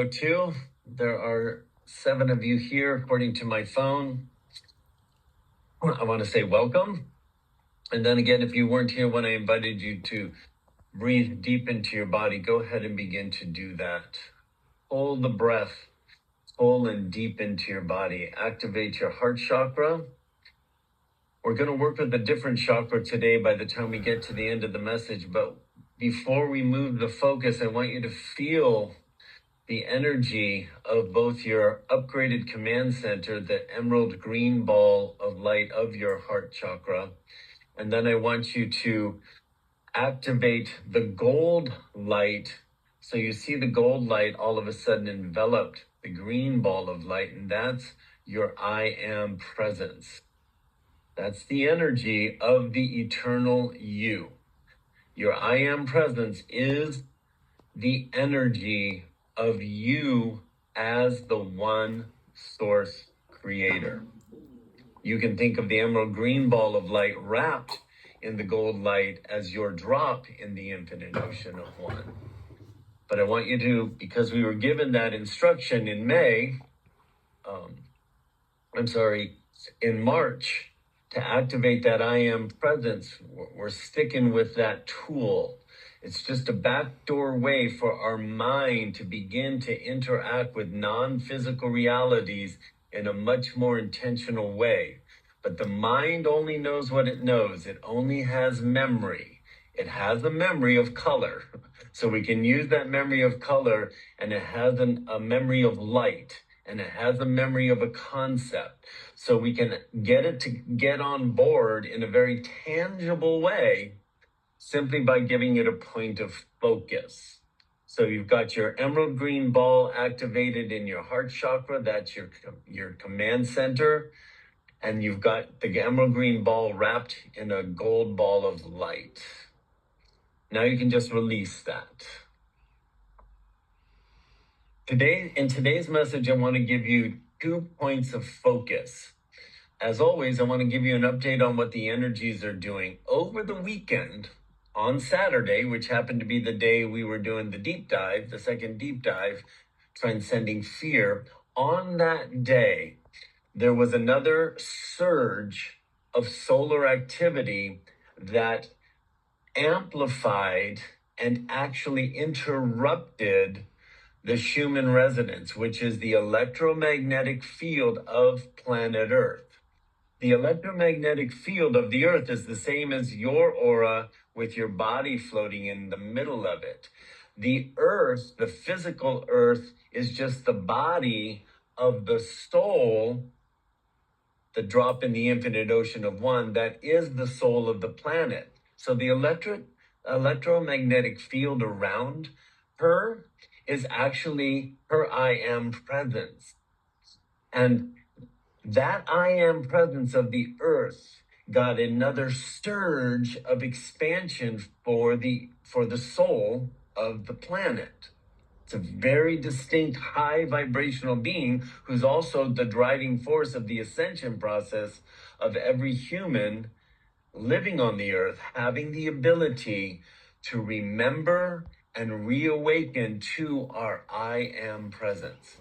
Two. There are 7 of you here, according to my phone. I want to say welcome. And then again, if you weren't here when I invited you to breathe deep into your body, go ahead and begin to do that. Hold the breath full and deep into your body. Activate your heart chakra. We're going to work with a different chakra today by the time we get to the end of the message. But before we move the focus, I want you to feel the energy of both your upgraded command center, the emerald green ball of light of your heart chakra. And then I want you to activate the gold light. So you see the gold light all of a sudden enveloped the green ball of light, and that's your I am presence. That's the energy of the eternal you. Your I am presence is the energy of you as the one source creator. You can think of the emerald green ball of light wrapped in the gold light as your drop in the infinite ocean of one. But I want you to, because we were given that instruction in in March, to activate that I am presence, we're sticking with that tool. It's just a backdoor way for our mind to begin to interact with non-physical realities in a much more intentional way. But the mind only knows what it knows. It only has memory. It has a memory of color. So we can use that memory of color, and it has a memory of light, and it has a memory of a concept. So we can get it to get on board in a very tangible way simply by giving it a point of focus. So you've got your emerald green ball activated in your heart chakra. That's your command center. And you've got the emerald green ball wrapped in a gold ball of light. Now you can just release that. In today's message, I want to give you 2 points of focus. As always, I want to give you an update on what the energies are doing. Over the weekend, on Saturday, which happened to be the day we were doing the deep dive, the second deep dive, Transcending Fear, on that day, there was another surge of solar activity that amplified and actually interrupted the Schumann resonance, which is the electromagnetic field of planet Earth. The electromagnetic field of the Earth is the same as your aura, with your body floating in the middle of it. The Earth, the physical Earth, is just the body of the soul, the drop in the infinite ocean of one, that is the soul of the planet. So the electromagnetic field around her is actually her I am presence. And that I am presence of the Earth got another surge of expansion for the soul of the planet. It's a very distinct high vibrational being who's also the driving force of the ascension process of every human living on the earth, having the ability to remember and reawaken to our I am presence.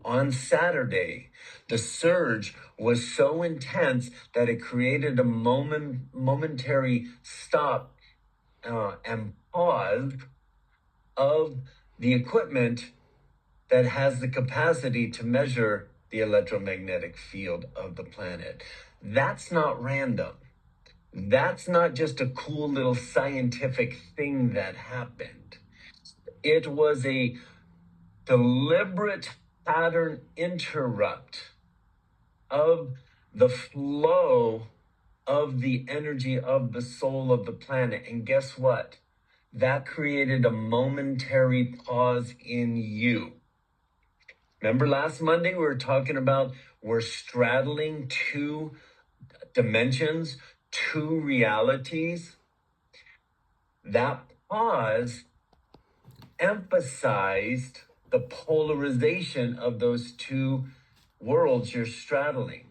On Saturday, the surge was so intense that it created a momentary stop and pause of the equipment that has the capacity to measure the electromagnetic field of the planet. That's not random. That's not just a cool little scientific thing that happened. It was a deliberate pattern interrupt of the flow of the energy of the soul of the planet. And guess what? That created a momentary pause in you. Remember last Monday, we were talking about we're straddling 2 dimensions, 2 realities. That pause emphasized the polarization of those 2 worlds you're straddling.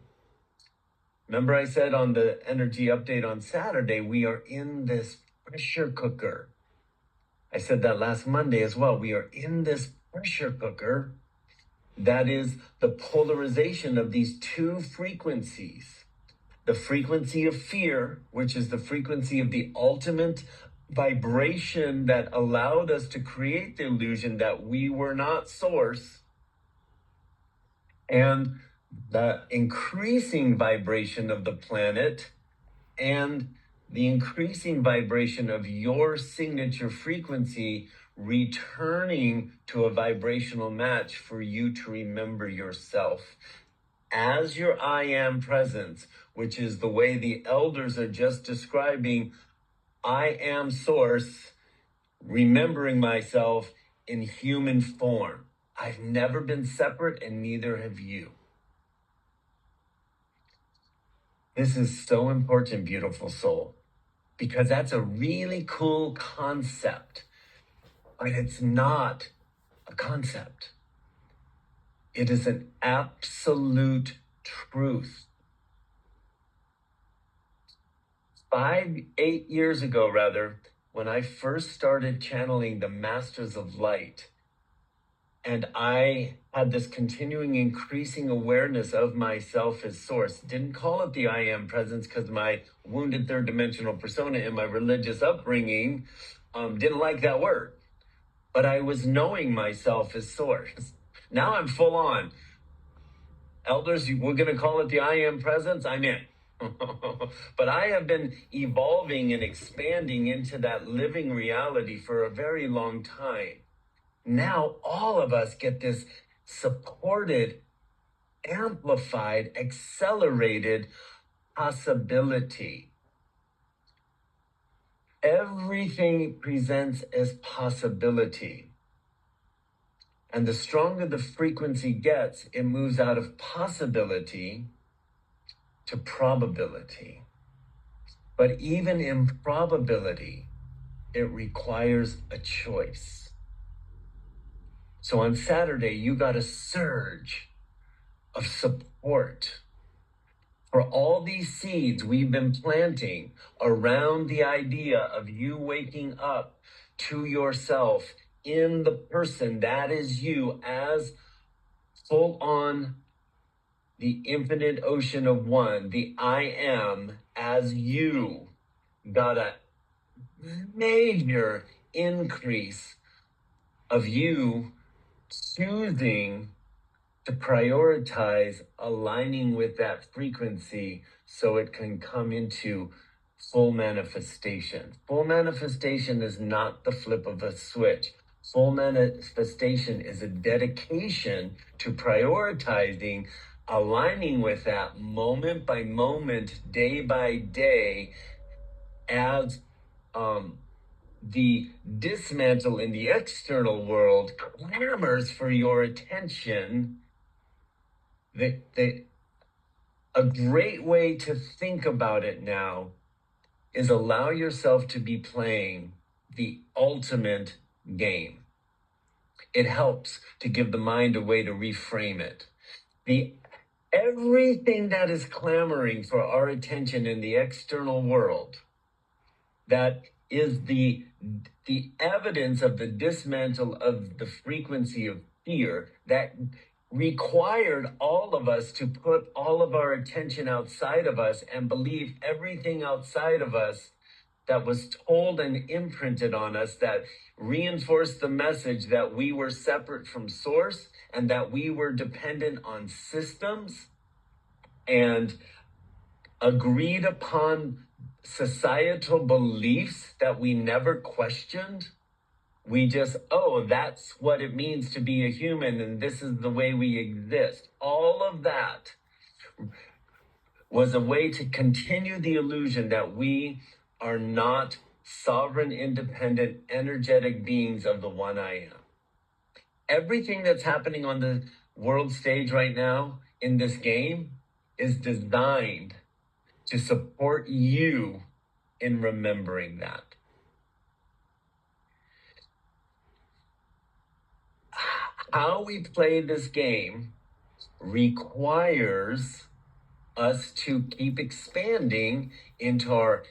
Remember I said on the energy update on Saturday, we are in this pressure cooker. I said that last Monday as well. We are in this pressure cooker that is the polarization of these two frequencies. The frequency of fear, which is the frequency of the ultimate vibration that allowed us to create the illusion that we were not source, and the increasing vibration of the planet and the increasing vibration of your signature frequency returning to a vibrational match for you to remember yourself as your I am presence, which is the way the elders are just describing I am source, remembering myself in human form. I've never been separate, and neither have you. This is so important, beautiful soul, because that's a really cool concept, but it's not a concept. It is an absolute truth. 8 years ago, rather, when I first started channeling the Masters of Light, and I had this continuing increasing awareness of myself as source. Didn't call it the I am presence because my wounded third dimensional persona in my religious upbringing didn't like that word. But I was knowing myself as source. Now I'm full on. Elders, we're going to call it the I am presence. I'm in. But I have been evolving and expanding into that living reality for a very long time. Now all of us get this supported, amplified, accelerated possibility. Everything presents as possibility. And the stronger the frequency gets, it moves out of possibility to probability. But even in probability, it requires a choice. So on Saturday, you got a surge of support for all these seeds we've been planting around the idea of you waking up to yourself in the person that is you as full on the infinite ocean of one, the I am as you got a major increase of you choosing to prioritize aligning with that frequency so it can come into full manifestation. Full manifestation is not the flip of a switch. Full manifestation is a dedication to prioritizing, aligning with that moment by moment, day by day, as the dismantle in the external world clamors for your attention. A great way to think about it now is allow yourself to be playing the ultimate game. It helps to give the mind a way to reframe it. Everything that is clamoring for our attention in the external world, that is the evidence of the dismantle of the frequency of fear that required all of us to put all of our attention outside of us and believe everything outside of us that was told and imprinted on us, that reinforced the message that we were separate from source and that we were dependent on systems and agreed upon societal beliefs that we never questioned. We just, that's what it means to be a human, and this is the way we exist. All of that was a way to continue the illusion that we are not sovereign, independent, energetic beings of the one I am. Everything that's happening on the world stage right now in this game is designed to support you in remembering that. How we play this game requires us to keep expanding into our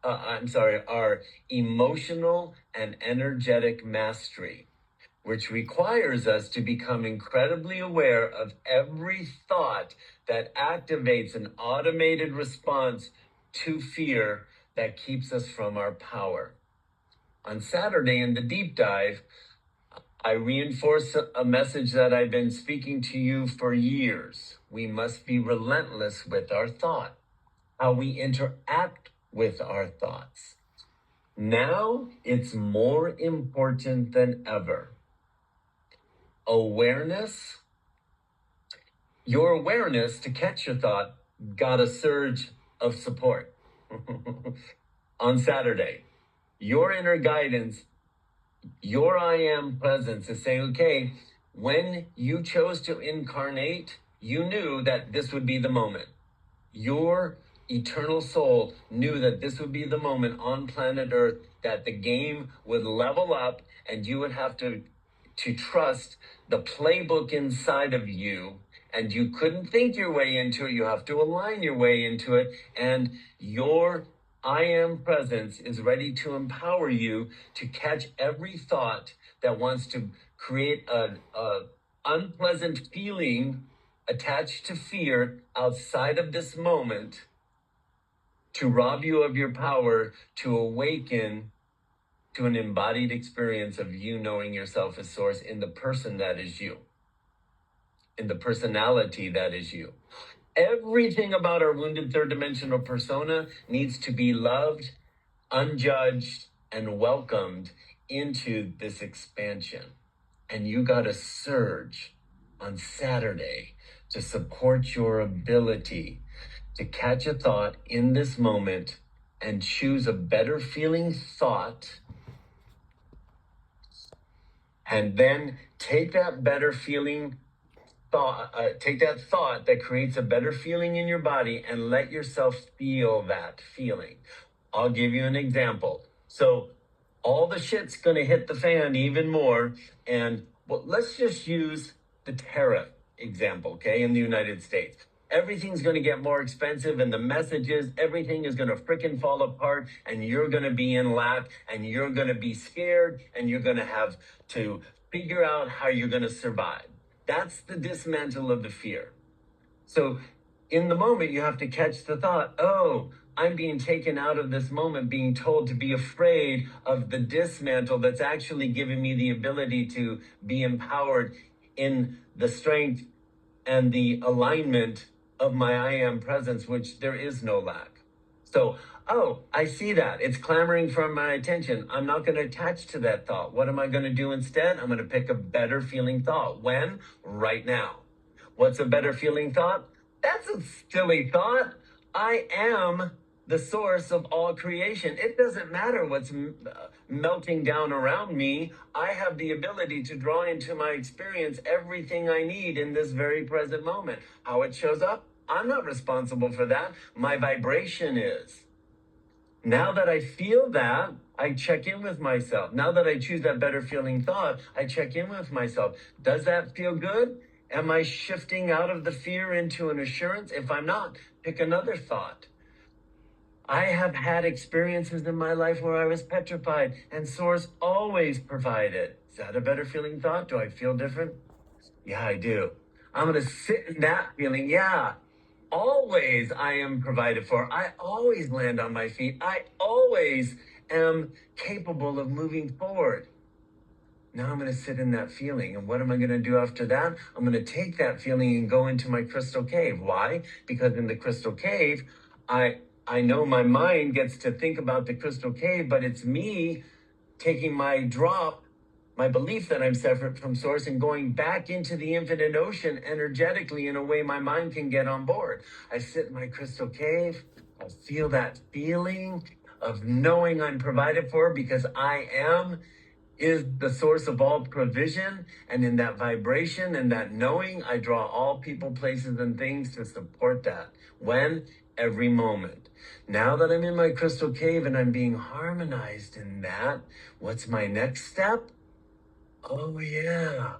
our emotional and energetic mastery. which requires us to become incredibly aware of every thought that activates an automated response to fear that keeps us from our power. On Saturday in the deep dive, I reinforce a message that I've been speaking to you for years. We must be relentless with our thought, how we interact with our thoughts. Now it's more important than ever. Awareness, your awareness to catch your thought got a surge of support. On Saturday, your inner guidance, your I am presence is saying, okay, when you chose to incarnate, you knew that this would be the moment. Your eternal soul knew that this would be the moment on planet Earth that the game would level up and you would have to trust the playbook inside of you, and you couldn't think your way into it. You have to align your way into it, and your I am presence is ready to empower you to catch every thought that wants to create an unpleasant feeling attached to fear outside of this moment, to rob you of your power, to awaken to an embodied experience of you knowing yourself as source in the person that is you, in the personality that is you. Everything about our wounded third dimensional persona needs to be loved, unjudged, and welcomed into this expansion. And you got a surge on Saturday to support your ability to catch a thought in this moment and choose a better feeling thought, and then take that better feeling thought, take that thought that creates a better feeling in your body and let yourself feel that feeling. I'll give you an example. So all the shit's going to hit the fan even more. And well, let's just use the tariff example, okay, in the United States. Everything's going to get more expensive, and the message is everything is going to freaking fall apart, and you're going to be in lack, and you're going to be scared, and you're going to have to figure out how you're going to survive. That's the dismantle of the fear. So in the moment, you have to catch the thought, oh, I'm being taken out of this moment, being told to be afraid of the dismantle that's actually giving me the ability to be empowered in the strength and the alignment of my I am presence, which there is no lack. So, oh, I see that. It's clamoring for my attention. I'm not going to attach to that thought. What am I going to do instead? I'm going to pick a better feeling thought. When? Right now. What's a better feeling thought? That's a silly thought. I am the source of all creation. It doesn't matter what's melting down around me. I have the ability to draw into my experience everything I need in this very present moment. How it shows up, I'm not responsible for that. My vibration is. Now that I feel that, I check in with myself. Now that I choose that better feeling thought, I check in with myself. Does that feel good? Am I shifting out of the fear into an assurance? If I'm not, pick another thought. I have had experiences in my life where I was petrified, and Source always provided. Is that a better feeling thought? Do I feel different? Yeah, I do. I'm going to sit in that feeling. Yeah, always I am provided for. I always land on my feet. I always am capable of moving forward. Now I'm going to sit in that feeling. And what am I going to do after that? I'm going to take that feeling and go into my crystal cave. Why? Because in the crystal cave, I know my mind gets to think about the crystal cave, but it's me taking my drop, my belief that I'm separate from source, and going back into the infinite ocean energetically in a way my mind can get on board. I sit in my crystal cave. I feel that feeling of knowing I'm provided for because I am is the source of all provision. And in that vibration and that knowing, I draw all people, places, and things to support that. When? Every moment. Now that I'm in my crystal cave and I'm being harmonized in that, what's my next step? Oh, yeah.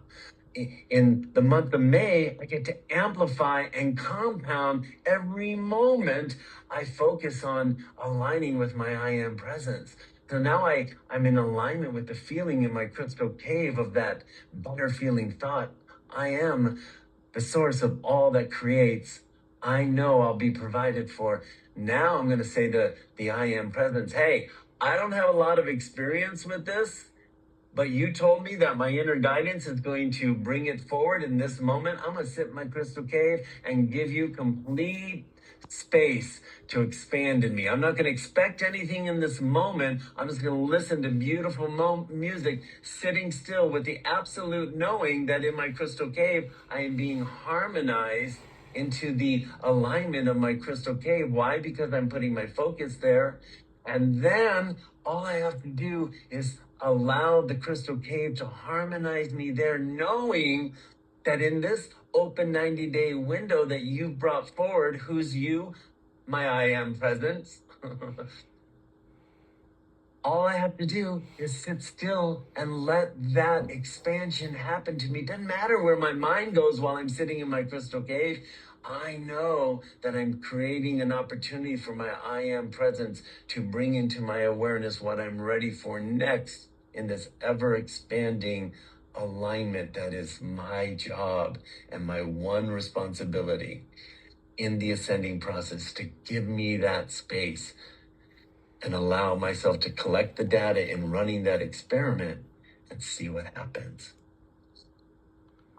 In the month of May, I get to amplify and compound every moment I focus on aligning with my I am presence. So now I'm in alignment with the feeling in my crystal cave of that better feeling thought. I am the source of all that creates. I know I'll be provided for. Now I'm going to say to the I am presence, hey, I don't have a lot of experience with this, but you told me that my inner guidance is going to bring it forward in this moment. I'm going to sit in my crystal cave and give you complete space to expand in me. I'm not going to expect anything in this moment. I'm just going to listen to beautiful music, sitting still with the absolute knowing that in my crystal cave, I am being harmonized into the alignment of my crystal cave. Why? Because I'm putting my focus there. And then all I have to do is allow the crystal cave to harmonize me there, knowing that in this open 90-day window that you've brought forward, who's you, my I am presence, all I have to do is sit still and let that expansion happen to me. Doesn't matter where my mind goes while I'm sitting in my crystal cave. I know that I'm creating an opportunity for my I am presence to bring into my awareness what I'm ready for next in this ever expanding alignment that is my job and my one responsibility in the ascending process, to give me that space and allow myself to collect the data in running that experiment and see what happens.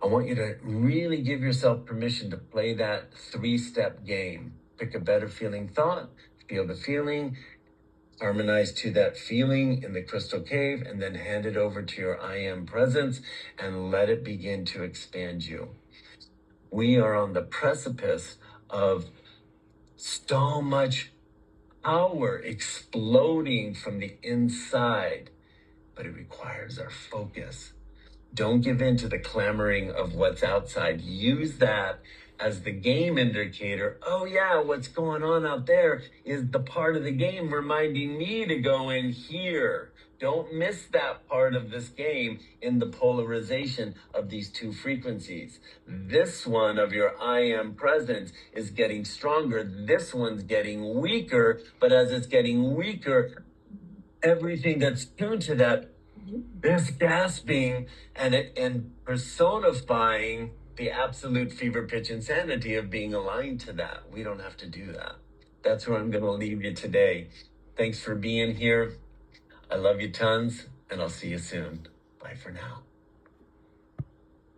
I want you to really give yourself permission to play that 3-step game. Pick a better feeling thought, feel the feeling, harmonize to that feeling in the crystal cave, and then hand it over to your I am presence and let it begin to expand you. We are on the precipice of so much power exploding from the inside, but it requires our focus. Don't give in to the clamoring of what's outside. Use that as the game indicator. Oh yeah, what's going on out there is the part of the game reminding me to go in here. Don't miss that part of this game in the polarization of these two frequencies. This one of your I am presence is getting stronger. This one's getting weaker, but as it's getting weaker, everything that's tuned to that is gasping and personifying the absolute fever pitch insanity of being aligned to that. We don't have to do that. That's where I'm going to leave you today. Thanks for being here. I love you tons, and I'll see you soon. Bye for now.